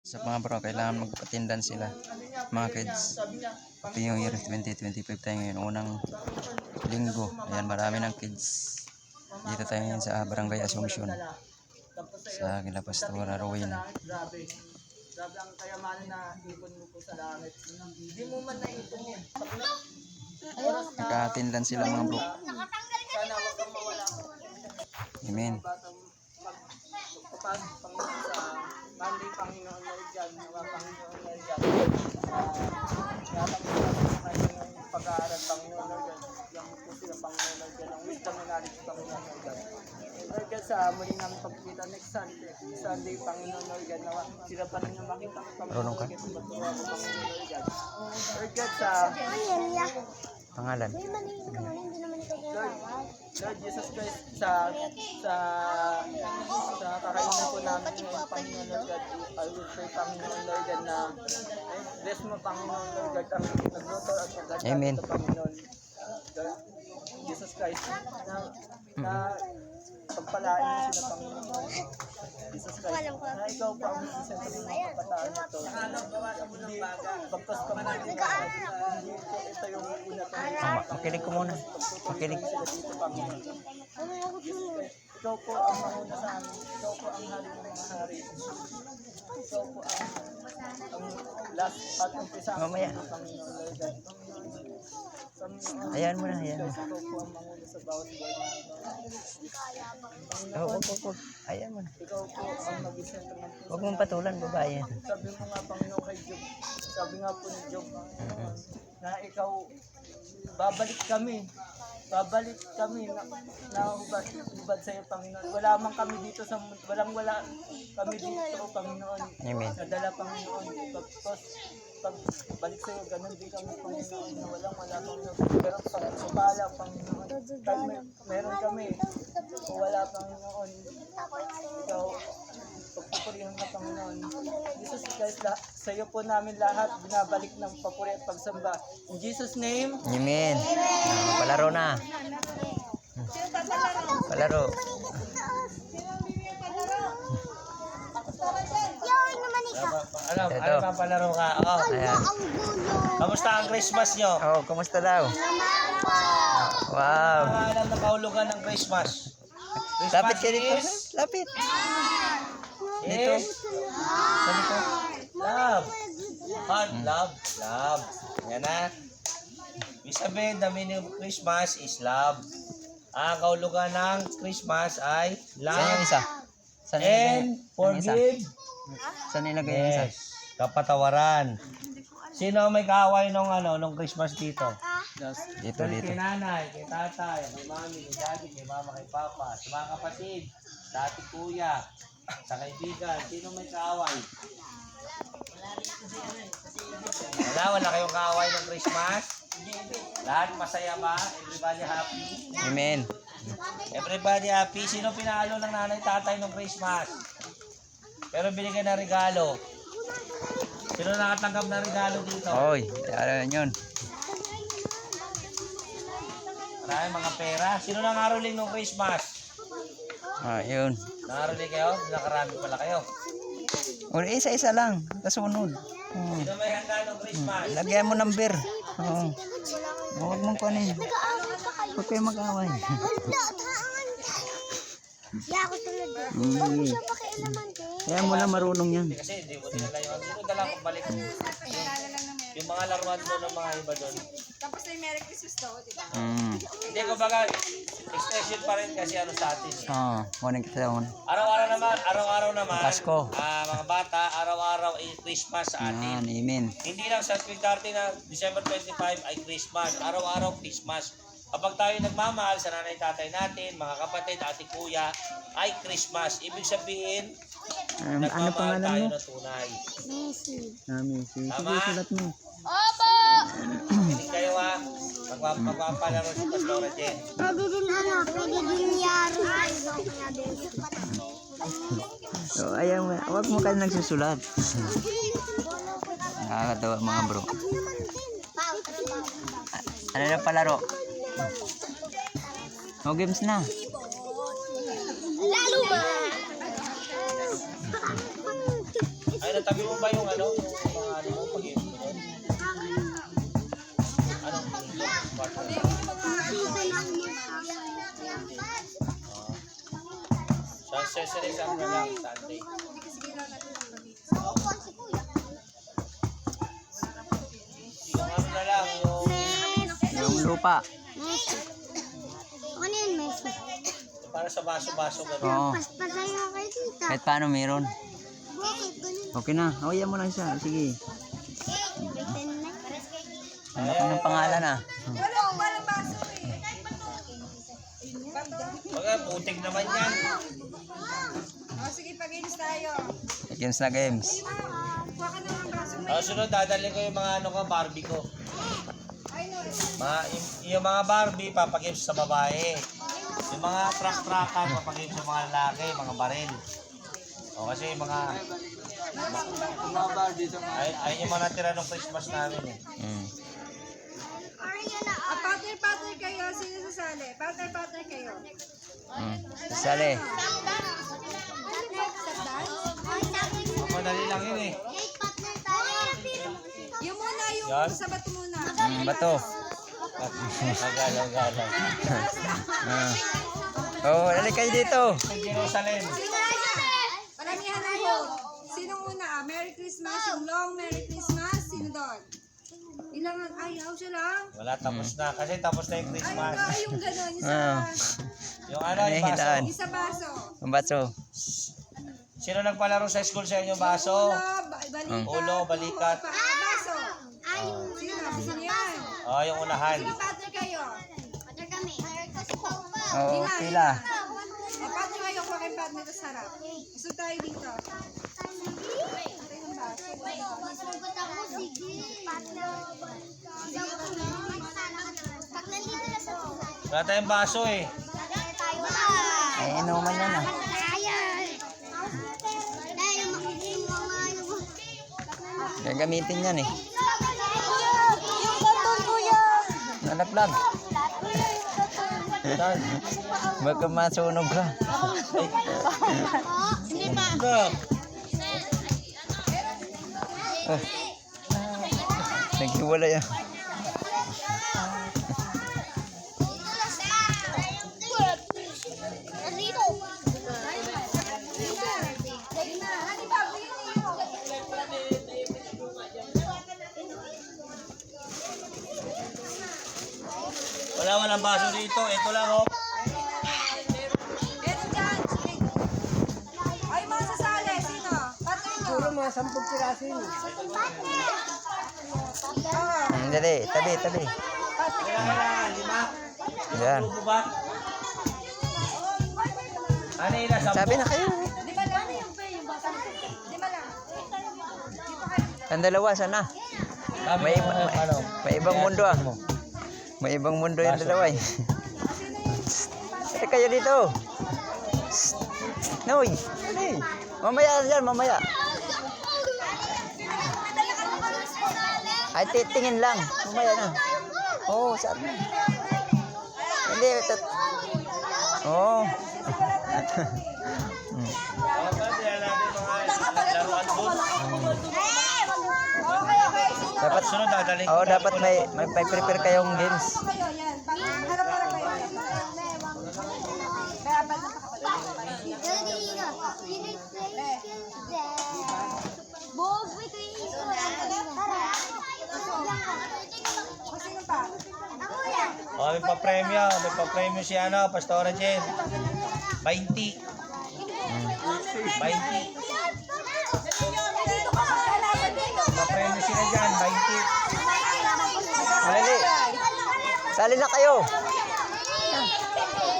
Sa mga bro, kailangan mag-attendance sila, mga kids. Happy New Year 2025 tayo ngayon, unang linggo. Ayan, marami ng kids. Dito tayo ngayon sa Barangay Assumption, sa kila Pastora Rowena. Grabe ang kayamanan na ipon mo po sa langit. Hindi mo man naipon yan. Naka-attendance sila mga bro. Sana wag kang mawala. Amen. Kapag Panginoon sa Monday, Panginoon Lord dyan, nawa Panginoon Lord dyan. Yatang kayo ng pag-aaral, Panginoon Lord dyan. Yang po sila, Panginoon Lord dyan. Ang wisdom na knowledge, Panginoon Lord dyan. Lord dyan, sa muli namin pagkita next Sunday, Panginoon Lord dyan. Nawa sila pa rin yung makita ko, Panginoon Lord dyan. Patuwa ko, Panginoon Lord dyan. Lord dyan, sa Pangalan. Lord Jesus Christ, sa kakainan po namin ngayon, Panginoon Lord God, I will pray, Panginoon Lord God, na bless mo, Panginoon Lord God, ang nagluto at pagdadaan Amen. ito, Panginoon God, Jesus Christ, na pagpalain mo sila, Panginoon Lord Jesus Christ, na ikaw pa ang isang ng mga kabataan nito. Hindi, pagpas Panginoon, hindi ito yung una Makinig ko muna. Makinig. Ikaw po ang mahuna sa amin. Ikaw po ang hari ng mga hari. Ikaw po ang last at umpisa ang Mamaya. Panginoon Lord God. Panginoon, Ayan mo na, ayan mo. ikaw po ang mahuna sa bawat buhay namin. Oh. Ayan mo na. Ikaw po ang mag-isentro ng puso. Huwag mong patulan, babae. Sabi mo nga, Panginoon, kay Job. Sabi nga po ni Job, na ikaw, babalik kami na hubad sa iyo, Panginoon. Wala man kami dito sa mundo, wala kami dito, Panginoon. Amen. Nadala, Panginoon. Pag balik sa iyo, ganun din kami, Panginoon, na wala, Panginoon. Pero pagkakala, Panginoon, kahit meron kami, kung wala, Panginoon, ikaw, pagpupurihan na, Panginoon. Jesus Christ, sa iyo po namin lahat binabalik ng papuri at pagsamba. In Jesus' name, Amen. Palaro na. Palaro. Ano ba palaro ka? Oh. Ayan. Kamusta ang Christmas nyo? Oh, kumusta daw? Wow. Alam na kahulugan ng Christmas. Lapit ka dito. is Lapit. Dito. Sa likod. love. Heart, love. Yan na. Ibig sabihin, the meaning of Christmas is love. Ang kahulugan ng Christmas ay Saan yung love isa? Saan nilagay? and forgive. Saan nilagay yung isa? Yes. Kapatawaran. Sino ang may kaaway nung Christmas dito? Dito. Kay nanay, kay tatay, kay mami, kay daddy, kay mama, kay papa, sa mga kapatid, sa ate kuya, sa kaibigan, sino may kaaway? Wala kayong kaaway ng Christmas? Lahat masaya ba? Everybody happy? Amen. Everybody happy? Sino pinalo ng nanay tatay ng Christmas? Pero binigyan na regalo. Sino nakatanggap na regalo dito? Oy, ano yun? Marami mga pera. Sino nangaroling ng Christmas? Ah, yun. Nangaroling kayo? Nakarami pala kayo. O, isa-isa lang. Kasunod. Sino may handa ng Christmas? Lagyan mo ng beer. Oo. Huwag mong kunin. Huwag kayo mag-away. Kaya mo lang marunong yan. Kasi hindi mo dinala yung sino dala ko balik. Yung mga laruan mo ng mga iba doon. Tapos ay Merry Christmas daw, di ba? Hindi ko baga expression pa rin kasi ano sa atin. Oo. Morning kasi ako. Araw-araw naman. Pasko. Mga bata, araw-araw ay Christmas sa atin. Amen. Hindi lang sa tuwing 30 na December 25 ay Christmas. Araw-araw Christmas. Kapag tayo nagmamahal sa nanay tatay natin, mga kapatid, ate kuya, ay Christmas. Ibig sabihin, Ano nagmamahal pangalan tayo mo? na tunay. Messi. Sige, Tama. sulat mo. Opo! Hindi kayo magpapalaro si Pastora Jen. Pwede din yaro. So, ayaw mo. Huwag mo ka nagsusulat. Nakakatawa mga bro. Ano na palaro? No games na. Lalo ba? Ay, Tabi mo ba yung ano? Yung mga ano mo pag anong partner? Sa exam na lang, Sunday. Yung ano na lang, Yung lupa. Messi. Ano yun, Messi? para sa baso-baso gano'n. Oo. Paspasay na kayo tita. Kahit paano meron. Bakit ganun? Okay na. Oh, yan mo na isa. Sige. Pretend na. Ang laki ng pangalan ah. Walang baso eh. Baga, putik naman yan. O sige, pag-games tayo. Games na games. Kuha ka naman baso mo. Sunod, dadalhin ko yung mga ano ko, Barbie ko. Ay no, Yung mga Barbie, papagames sa babae. Yung mga truck-truckan, papagames sa mga lalaki, mga baril. O kasi yung mga... Mga bar dito. Ayun yung mga natira ng Christmas namin eh. Mm. pattern kayo. Sino sasali? Pattern kayo. Sali. Madali lang yun eh. Yung muna, yung Yan. sa bato muna. Bato. Galaw-galaw. Oh, dali kayo dito. Sa Jerusalem. Paramihan ng vote. Sino una? Merry Christmas, yung long Merry Christmas. Sino doon? Ilangan, ayaw siya lang. Wala, tapos na. Kasi tapos na yung Christmas. Ay, yung gano'n, yung Ah. Yung ano, yung baso. Hilaan. Isa baso. Ang baso. Sino nagpalaro sa school sa inyo baso? Balikat. Ulo, balikat. Baso. Sino yan? Oh, yung unahan. Sino pattern kayo? Oh, pila. O, pattern kayo, kuha kayong pattern sa harap. Gusto tayo dito. Pag nandito na sa tuwa. Wala tayong baso eh. Ay, inuman yan ah. Gagamitin yan eh. Nalaglag. Baka masunog ka. Look. Oh. Naghiwala yan. Walang baso dito. Ito lang oh. Meron dyan. Ay, mga sasali. Sino? Pattern nyo. Puro mga 10 piraso yun. Dali, tabi. Kailangan 5. Yan. Grupo ba? Ano yun? Sabi na kayo. Lima lang. Lima lang. Ang dalawa, sana. May ibang mundo ah. May ibang mundo yung dalawa eh. Sali kayo dito. Noy. Hey. Mamaya yan, mamaya. Ay, titingin lang. Mamaya na. Oo, saan na? Hindi, ito. Oo. Dapat Sunod, dadalhin ko. dapat may prepare kayong games. Kayo, yan. Harap-harap kayo. Kaya ba O, sino pa? Oh, may pa-premyo. May pa-premyo si ano, Pastora Jen. 20. 20. Pa-premyo sila dyan, 20. Malali. Sali na kayo.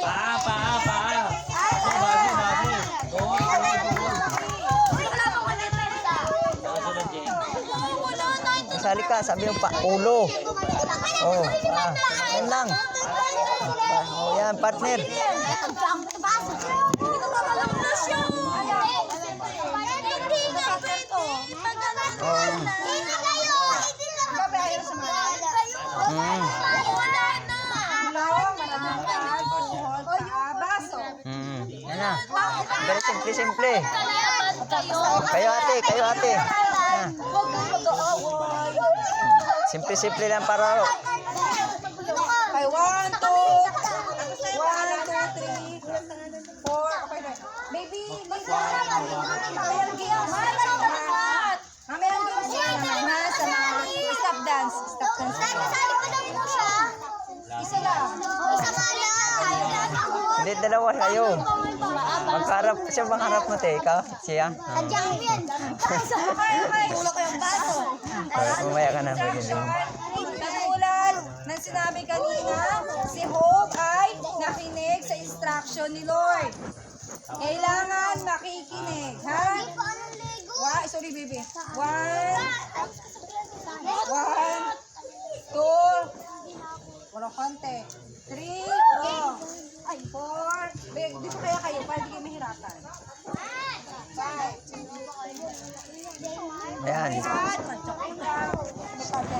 Paa. Bago. Oo. Sunod, Jen. Sali ka, sabi yung ulo. Oh, yan lang. Oh, yan, partner. Oh. Ayaw sa mga. Baso. Yan na. Very simple. Kayo ate. Ah. Simple-simple lang para Okay, 1, 2, 3, 4. Okay na. Baby, mamayang games. Mamayang games sa mga stop dance. Stop dance. Kasali ko lang po siya. Isa lang. hindi dalawa kayo. Magkarap siya bang harap mo te? Ikaw? Siya? Champion. Tulak ko yung baso. Mamaya ka na. Pwede din. Katulad ng sinabi kanina, si Hope ay nakinig sa instruction ni Lord. Kailangan makikinig, ha? Sorry, baby. 1, 2, walang konti. 3, 4. Dito kaya kayo, para di kayo mahirapan. 5. Ayan. 6.